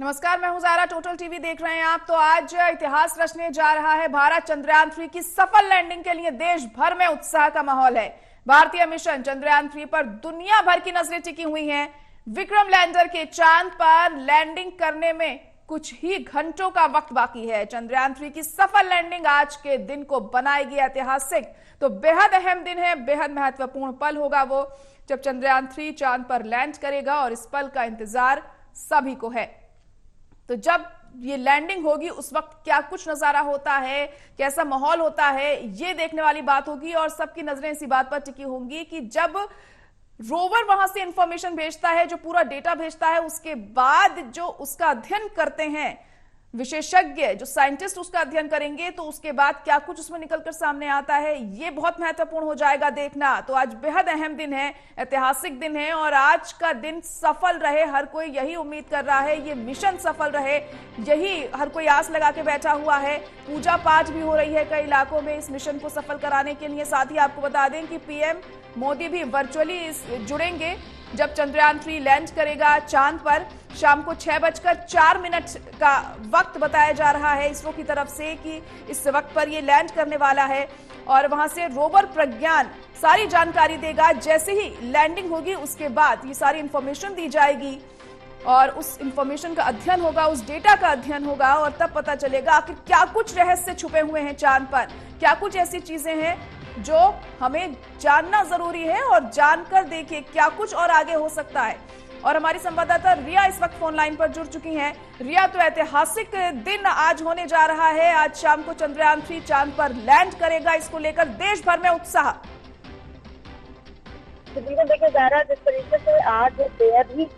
नमस्कार, मैं हूं जारा। टोटल टीवी देख रहे हैं आप। तो आज इतिहास रचने जा रहा है भारत। चंद्रयान-3 की सफल लैंडिंग के लिए देश भर में उत्साह का माहौल है। भारतीय मिशन चंद्रयान-3 पर दुनिया भर की नजरें टिकी हुई हैं। विक्रम लैंडर के चांद पर लैंडिंग करने में कुछ ही घंटों का वक्त बाकी है। चंद्रयान-3 की सफल लैंडिंग आज के दिन को बनाएगी ऐतिहासिक। तो बेहद अहम दिन है, बेहद महत्वपूर्ण पल होगा वो जब चंद्रयान-3 चांद पर लैंड करेगा, और इस पल का इंतजार सभी को है। तो जब ये लैंडिंग होगी उस वक्त क्या कुछ नजारा होता है, कैसा माहौल होता है, ये देखने वाली बात होगी। और सबकी नजरें इसी बात पर टिकी होंगी कि जब रोवर वहां से इंफॉर्मेशन भेजता है, जो पूरा डेटा भेजता है, उसके बाद जो उसका अध्ययन करते हैं विशेषज्ञ, जो साइंटिस्ट उसका अध्ययन करेंगे, तो उसके बाद क्या कुछ उसमें निकलकर सामने आता है, ये बहुत महत्वपूर्ण हो जाएगा देखना। तो आज बेहद अहम दिन है, ऐतिहासिक दिन है, और आज का दिन सफल रहे, हर कोई यही उम्मीद कर रहा है। ये मिशन सफल रहे, यही हर कोई आस लगा के बैठा हुआ है। पूजा पाठ भी हो रही है कई इलाकों में इस मिशन को सफल कराने के लिए। साथ ही आपको बता दें कि पीएम मोदी भी वर्चुअली जुड़ेंगे जब चंद्रयान-3 लैंड करेगा चांद पर। शाम को 6:04 का वक्त बताया जा रहा है इसरो की तरफ से कि इस वक्त पर ये लैंड करने वाला है। और वहां से रोवर प्रज्ञान सारी जानकारी देगा। जैसे ही लैंडिंग होगी उसके बाद ये सारी इंफॉर्मेशन दी जाएगी, और उस इंफॉर्मेशन का अध्ययन होगा, उस डेटा का अध्ययन होगा, और तब पता चलेगा आखिर क्या कुछ रहस्य छुपे हुए हैं चांद पर, क्या कुछ ऐसी चीजें हैं जो हमें जानना जरूरी है। और जानकर देखिए क्या कुछ और आगे हो सकता है। और हमारी संवाददाता रिया इस वक्त फोन लाइन पर जुड़ चुकी हैं। रिया, तो ऐतिहासिक दिन आज होने जा रहा है। आज शाम को चंद्रयान-3 चांद पर लैंड करेगा, इसको लेकर देश भर में उत्साह। बिल्कुल, देखिए ज़ारा, जिस तरीके से आज बेहद ही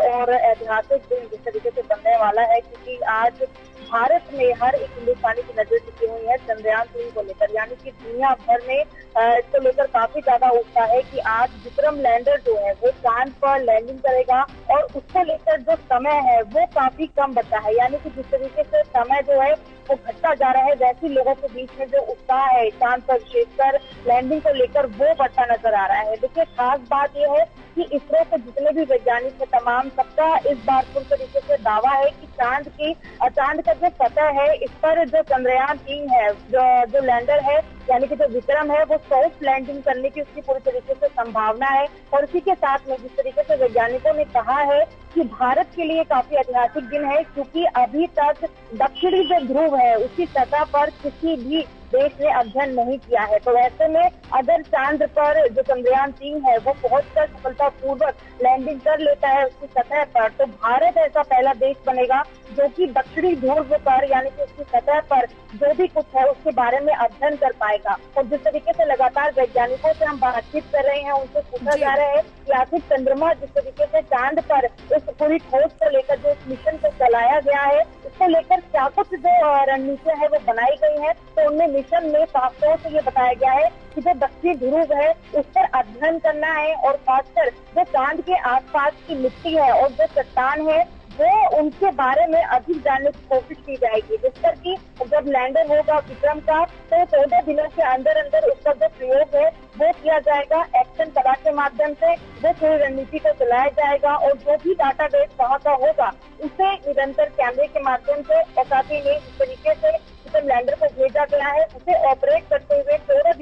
और ऐतिहासिक दिन जिस तरीके से बनने वाला है, क्योंकि आज भारत में हर एक हिंदुस्तानी की नजर टिकी हुई है चंद्रयान-3 को लेकर, यानी कि दुनिया भर में इसको लेकर काफी ज्यादा उत्साह है कि आज विक्रम लैंडर जो है वो चांद पर लैंडिंग करेगा, और उसको लेकर जो समय है वो काफी कम बचा है। यानी कि जिस तरीके से समय जो है वो घटता जा रहा है, वैसे लोगों के बीच में जो उत्साह है चांद पर विशेषकर लैंडिंग को लेकर वो बढ़ता नजर आ रहा है। देखिए, खास बात यह है कि इसरो के जितने भी वैज्ञानिक है तमाम, सबका इस बार पूरी तरीके से दावा है कि चांद का जो सतह है इस पर जो चंद्रयान-3 है, जो लैंडर है यानी कि जो विक्रम है, वो सॉफ्ट लैंडिंग करने की उसकी पूरी तरीके से संभावना है। और इसी के साथ में जिस तरीके से वैज्ञानिकों ने कहा है कि भारत के लिए काफी ऐतिहासिक दिन है, क्योंकि अभी तक दक्षिणी जो ध्रुव है उसकी सतह पर किसी भी देश ने अध्ययन नहीं किया है। तो ऐसे में अगर चांद पर जो चंद्रयान-3 है वो पहुंचकर सफलतापूर्वक लैंडिंग कर लेता है उसकी सतह पर, तो भारत ऐसा पहला देश बनेगा जो कि दक्षिणी ध्रुव पर यानी कि उसकी सतह पर जो भी कुछ है उसके बारे में अध्ययन कर पाएगा। और जिस तरीके से लगातार वैज्ञानिकों से हम बातचीत कर रहे हैं, उनसे पूछा जा रहा है कि आखिर चंद्रमा जिस तरीके से चांद पर इस पूरी खोज को लेकर जो इस मिशन को चलाया गया है, उसको लेकर क्या कुछ जो रणनीतियां है वो बनाई गई है। तो उनमें मिशन में साफ तौर से ये बताया गया है कि जो दक्षिणी ध्रुव है उस पर अध्ययन करना है, और खासकर जो चांद के आसपास की मिट्टी है और जो चट्टान है वो उनके बारे में अधिक जानने की कोशिश की जाएगी। जिस पर कि जब लैंडर होगा विक्रम का, तो 14 दिनों के अंदर अंदर उसका जो प्रयोग है वो किया जाएगा। एक्शन कला के माध्यम से वो पूरी रणनीति को चलाया जाएगा, और जो भी डाटाबेस वहाँ का होगा उसे निरंतर कैमरे के माध्यम से और साथ ही जिस तरीके से लैंडर को भेजा गया है उसे ऑपरेट करते हुए 14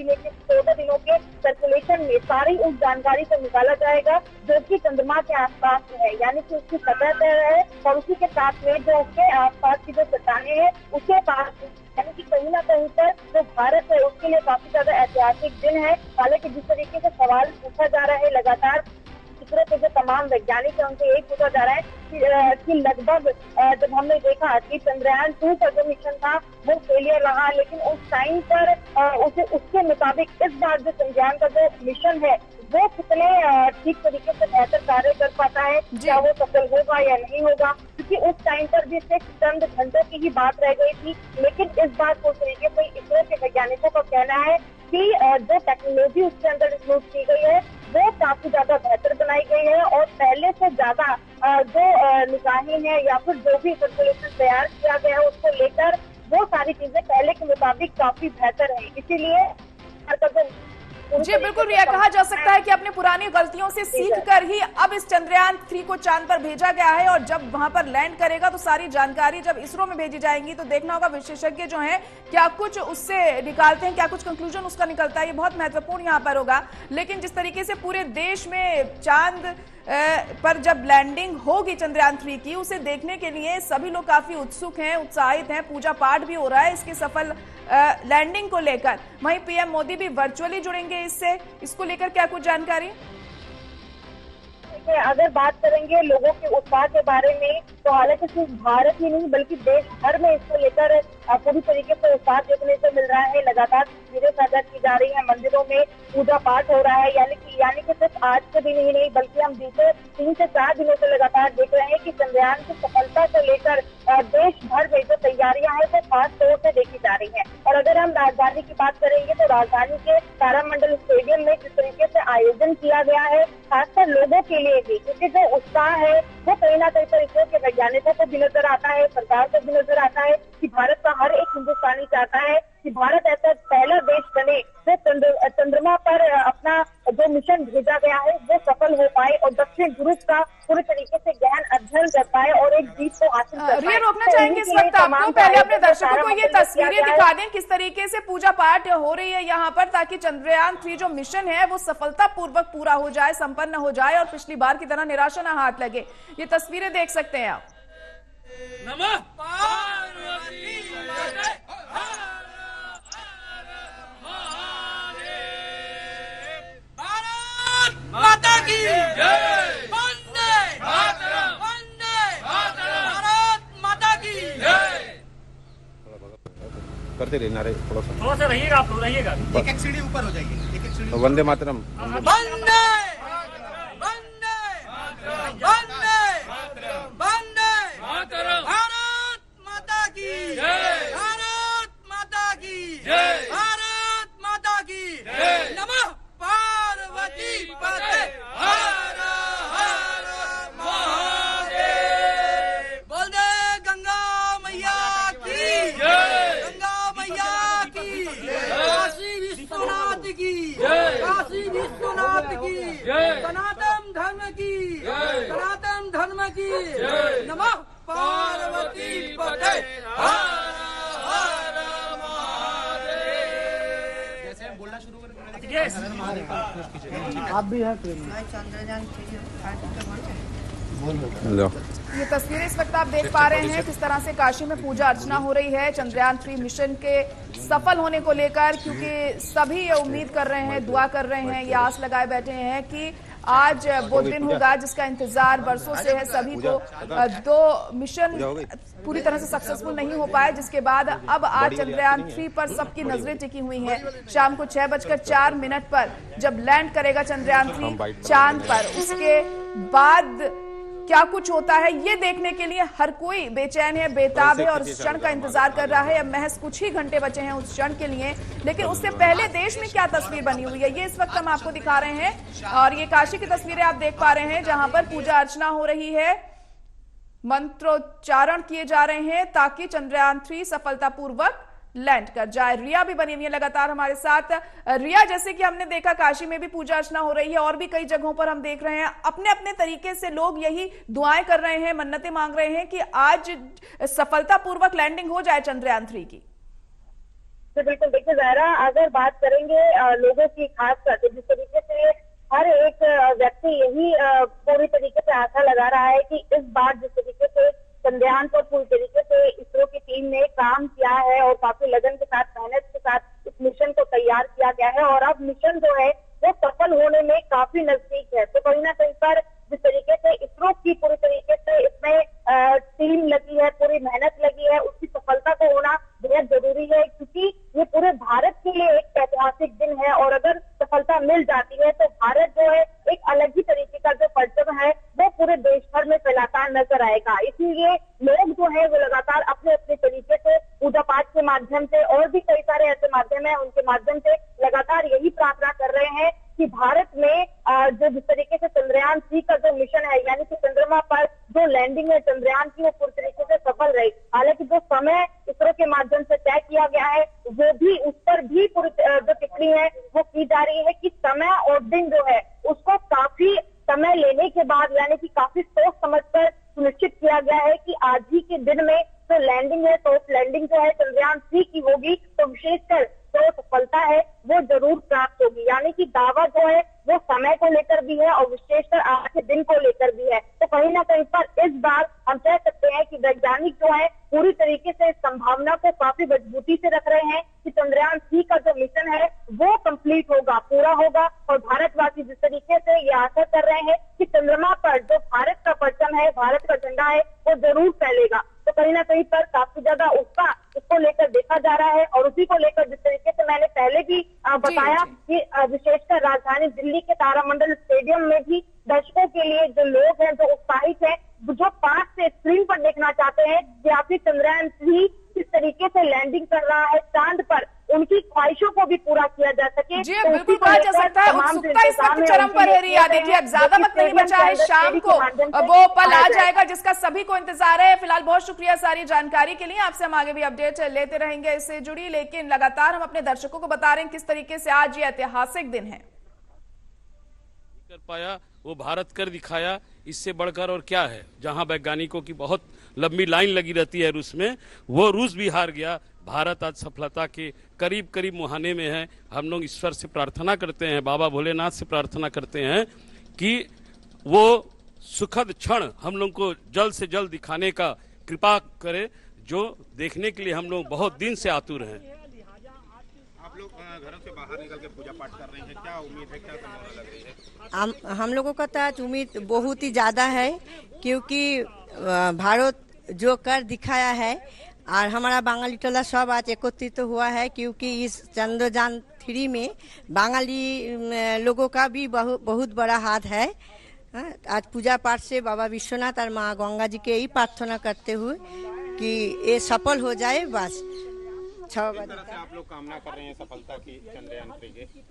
दिनों के सर्कुलेशन में सारी उस जानकारी को निकाला जाएगा जो कि चंद्रमा के आसपास है, यानी कि उसकी सतह पर है, और उसी के साथ में जो उसके आसपास की जो चट्टानें हैं उसके पास, यानी कि कहीं ना कहीं पर जो भारत है उसके लिए काफी ज्यादा ऐतिहासिक दिन है। हालांकि जिस तरीके से सवाल पूछा जा रहा है लगातार इसरो के जो तमाम वैज्ञानिक है उनसे यही पूछा जा रहा है कि लगभग जब हमने देखा कि चंद्रयान-2 का जो मिशन था वो फेलियर रहा, लेकिन उस टाइम पर उसके मुताबिक इस बार जो चंद्रयान का जो मिशन है वो कितने ठीक तरीके से बेहतर कार्य कर पाता है, क्या वो सफल होगा या नहीं होगा, क्योंकि उस टाइम पर भी सिर्फ चंद घंटों की ही बात रह गई थी। लेकिन इस बार को तरीके से इसरो के वैज्ञानिकों का कहना है कि जो टेक्नोलॉजी उसके अंदर इंक्लूड की गई है वो काफी ज्यादा बेहतर बनाई गई है, और पहले से ज्यादा जो निगाहें हैं या फिर जो भी सर्कुलेशन तैयार किया गया है उसको लेकर वो सारी चीजें पहले के मुताबिक काफी बेहतर है। इसीलिए जी बिल्कुल रिया, कहा जा सकता है कि अपनी पुरानी गलतियों से सीख कर ही अब इस चंद्रयान 3 को चांद पर भेजा गया है और जब वहां पर लैंड करेगा तो सारी जानकारी जब इसरो में भेजी जाएंगी तो देखना होगा विशेषज्ञ जो हैं क्या कुछ उससे निकालते हैं, क्या कुछ कंक्लूजन उसका निकलता है, ये बहुत महत्वपूर्ण यहाँ पर होगा। लेकिन जिस तरीके से पूरे देश में चांद पर जब लैंडिंग होगी चंद्रयान 3 की, उसे देखने के लिए सभी लोग काफी उत्सुक हैं, उत्साहित हैं, पूजा पाठ भी हो रहा है इसकी सफल लैंडिंग को लेकर। वहीं पीएम मोदी भी वर्चुअली जुड़ेंगे इसको लेकर क्या कुछ जानकारी? अगर बात करेंगे लोगों के उत्साह के बारे में तो हालांकि सिर्फ भारत ही नहीं बल्कि देश भर में इसको लेकर पूरी तरीके से उत्साह देखने को मिल रहा है। लगातार तस्वीरें साझा की जा रही है, मंदिरों में पूजा पाठ हो रहा है, यानी कि सिर्फ आज के दिन ही नहीं बल्कि हम बीते 3 से 4 दिनों से लगातार देख रहे हैं कि चंद्रयान की सफलता को लेकर देश भर में जो तैयारियां हैं वो खास तौर से देखी जा रही है। और अगर हम राजधानी की बात करेंगे तो राजधानी के तारामंडल स्टेडियम में जिस तरीके से आयोजन किया गया है खासकर लोगों के लिए भी, क्योंकि जो उत्साह है वो कहीं ना कहीं तो इसरो के वैज्ञानिकों को भी नजर आता है, सरकार को भी नजर आता है कि भारत का हर एक हिंदुस्तानी चाहता है कि भारत ऐसा पहला देश बने जो चंद्रमा पर अपना जो मिशन भेजा गया है वो सफल हो पाए और दक्षिण ध्रुव का पूरे तरीके से गहन अध्ययन कर पाए और एक जीत को हासिल कर पाए। रोकना चाहेंगे इस वक्त आपको, पहले अपने दर्शकों को ये तस्वीरें दिखा दें किस तरीके से पूजा पाठ हो रही है यहाँ पर, ताकि चंद्रयान 3 जो मिशन है वो सफलतापूर्वक पूरा हो जाए, संपन्न हो जाए और पिछली बार की तरह निराशा न हाथ लगे। ये तस्वीरें देख सकते हैं आप। नमः पार्वती माता की जय, वंदे मातरम, वंदे मातरम, भारत माता की जय। करते रहना रे, थोड़ा सा रहिएगा, आप लोग रहिएगा, एक सीढ़ी ऊपर हो जाइए, एक सीढ़ी। वंदे मातरम, वंदे वंदे वंदे वंदे मातरम, भारत माता की जय, भारत माता की जय, भारत माता की जय। नमः पार्वती पते हर हर महादेव। बोल दे गंगा मैया की जय, गंगा मैया की जय, काशी विश्वनाथ की जय, काशी विश्वनाथ की जय, सनातन धर्म की जय, सनातन धर्म की जय। नमः पार्वती पते हर हर महादेव। जैसे हम बोलना शुरू करें आप भी हैं लो। ये तस्वीरें इस वक्त आप देख पा रहे हैं किस तरह से काशी में पूजा अर्चना हो रही है चंद्रयान 3 मिशन के सफल होने को लेकर, क्योंकि सभी ये उम्मीद कर रहे हैं, दुआ कर रहे हैं, ये आस लगाए बैठे हैं कि आज वो दिन होगा जिसका इंतजार बरसों से है सभी को। 2 मिशन पूरी तरह से सक्सेसफुल नहीं हो पाए, जिसके बाद अब आज चंद्रयान 3 पर सबकी नजरें टिकी हुई हैं। शाम को 6:04 पर जब लैंड करेगा चंद्रयान 3 चांद पर, उसके बाद क्या कुछ होता है ये देखने के लिए हर कोई बेचैन है, बेताब है और इस क्षण का इंतजार कर रहा है। अब महज कुछ ही घंटे बचे हैं उस क्षण के लिए, लेकिन उससे पहले देश में क्या तस्वीर बनी हुई है ये इस वक्त हम आपको दिखा रहे हैं। और ये काशी की तस्वीरें आप देख पा रहे हैं जहां पर पूजा अर्चना हो रही है, मंत्रोच्चारण किए जा रहे हैं ताकि चंद्रयान 3 सफलतापूर्वक लैंड कर जाए। रिया भी बनी हुई है लगातार हमारे साथ। रिया, जैसे कि हमने देखा काशी में भी पूजा अर्चना हो रही है और भी कई जगहों पर हम देख रहे हैं अपने अपने तरीके से लोग यही दुआएं कर रहे हैं, मन्नतें मांग रहे हैं कि आज सफलतापूर्वक लैंडिंग हो जाए चंद्रयान 3 की। तो बिल्कुल देखिए ज़ाहरा, अगर बात करेंगे लोगों की खास करके जिस तरीके से हर एक व्यक्ति यही पूरी तरीके से आशा लगा रहा है कि इस बार जिस तरीके से चंद्रयान पर पूरी तरीके से इसरो की टीम ने काम किया है और काफी लगन के साथ, मेहनत के साथ इस मिशन को तैयार किया गया है और अब मिशन जो है वो सफल होने में काफी नजदीक है। तो कहीं ना कहीं पर जिस तरीके से इसरो की पूरी तरीके से इसमें टीम लगी है, पूरी मेहनत लगी है, उसकी सफलता को होना बेहद जरूरी है, क्योंकि ये पूरे भारत के लिए एक ऐतिहासिक दिन है और अगर सफलता मिल जाती है तो भारत जो है एक अलग ही तरीके का जो परचम है वो पूरे देश भर में फैलाता नजर आएगा। इसीलिए लोग जो है वो लगातार अपने अपने तरीके से पूजा पाठ के माध्यम से और भी कई सारे ऐसे माध्यम है उनके माध्यम से लगातार यही प्रार्थना कर रहे हैं कि भारत में जो जिस तरीके से चंद्रयान 3 का जो मिशन है, यानी कि चंद्रमा पर जो लैंडिंग है चंद्रयान की, वो पूरी तरीके से सफल रही। हालांकि जो समय इसरो के माध्यम से तय किया गया है वो भी, उस पर भी पूरी जो टिप्पणी है वो की जा रही है कि समय और दिन जो है उसको काफी समय लेने के बाद, यानी कि काफी सोच समझकर सुनिश्चित किया गया है कि आज ही के दिन में जो लैंडिंग है, तो लैंडिंग जो है चंद्रयान 3 की होगी, तो विशेषकर जो सफलता है वो जरूर प्राप्त होगी। यानी कि दावा जो है वो समय को लेकर भी है और विशेषकर आज के दिन को लेकर भी है। तो कहीं ना कहीं पर इस बार हम कह सकते हैं कि वैज्ञानिक जो है पूरी तरीके से संभावना को काफी मजबूती से रख रहे हैं कि चंद्रयान 3 का जो मिशन है वो कंप्लीट होगा, पूरा होगा। और भारतवासी जिस तरीके से ये आशा कर रहे हैं कि चंद्रमा पर जो भारत का परचम है, भारत का झंडा है, वो जरूर फैलेगा। तो कहीं ना कहीं पर काफी ज्यादा उत्साह उसको लेकर देखा जा रहा है। और उसी को लेकर जिस तरीके से मैंने पहले भी बताया कि विशेषकर राजधानी दिल्ली के तारामंडल स्टेडियम में भी दर्शकों के लिए जो लोग हैं, जो उत्साहित हैं, जो पास से स्क्रीन पर देखना चाहते हैं कि आखिर चंद्रयान 3 किस तरीके से लैंडिंग कर रहा है चांद पर, उनकी ख्वाहिशों को भी पूरा किया जा सके। जी बिल्कुल कहा जा सकता है, उत्सुकता इस वक्त चरम पर है रिया। देखिए अब ज्यादा वक्त नहीं बचा है, शाम को वो पल आ जाएगा जिसका सभी को इंतजार है। फिलहाल बहुत शुक्रिया सारी जानकारी के लिए, आपसे हम आगे भी अपडेट लेते रहेंगे इससे जुड़ी। लेकिन लगातार हम अपने दर्शकों को बता रहे हैं किस तरीके से आज ये ऐतिहासिक दिन है। कर पाया वो भारत कर दिखाया, इससे बढ़कर और क्या है। जहां वैज्ञानिकों की बहुत लंबी लाइन लगी रहती है रूस में, वो रूस भी हार गया। भारत आज सफलता के करीब करीब मुहाने में है। हम लोग ईश्वर से प्रार्थना करते हैं, बाबा भोलेनाथ से प्रार्थना करते हैं कि वो सुखद क्षण हम लोग को जल्द से जल्द दिखाने का कृपा करे, जो देखने के लिए हम लोग बहुत दिन से आतुर हैं। आप लोग घरों से बाहर निकल के पूजा पाठ कर रहे हैं, क्या उम्मीद है, क्या संभावना लग रही है? हम लोगों का तो आज उम्मीद बहुत ही ज्यादा है, क्योंकि भारत जो कर दिखाया है और हमारा बांगाली टोला सब आज एकत्रित हुआ है, क्योंकि इस चंद्रयान 3 में बांगाली लोगों का भी बहुत बड़ा हाथ है। आज पूजा पाठ से बाबा विश्वनाथ और माँ गंगा जी के ही प्रार्थना करते हुए कि ये सफल हो जाए। बस 6 बजे से आप लोग कामना कर रहे हैं सफलता की चंद्रयान 3 की?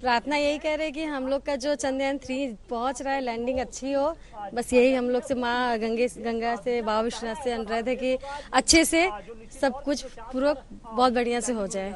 प्रार्थना यही कर रहे हैं कि हम लोग का जो चंद्रयान 3 पहुंच रहा है, लैंडिंग अच्छी हो। बस यही हम लोग से माँ गंगा से, बाबा विश्वनाथ से अनुरोध है कि अच्छे से सब कुछ पूरा बहुत बढ़िया से हो जाए।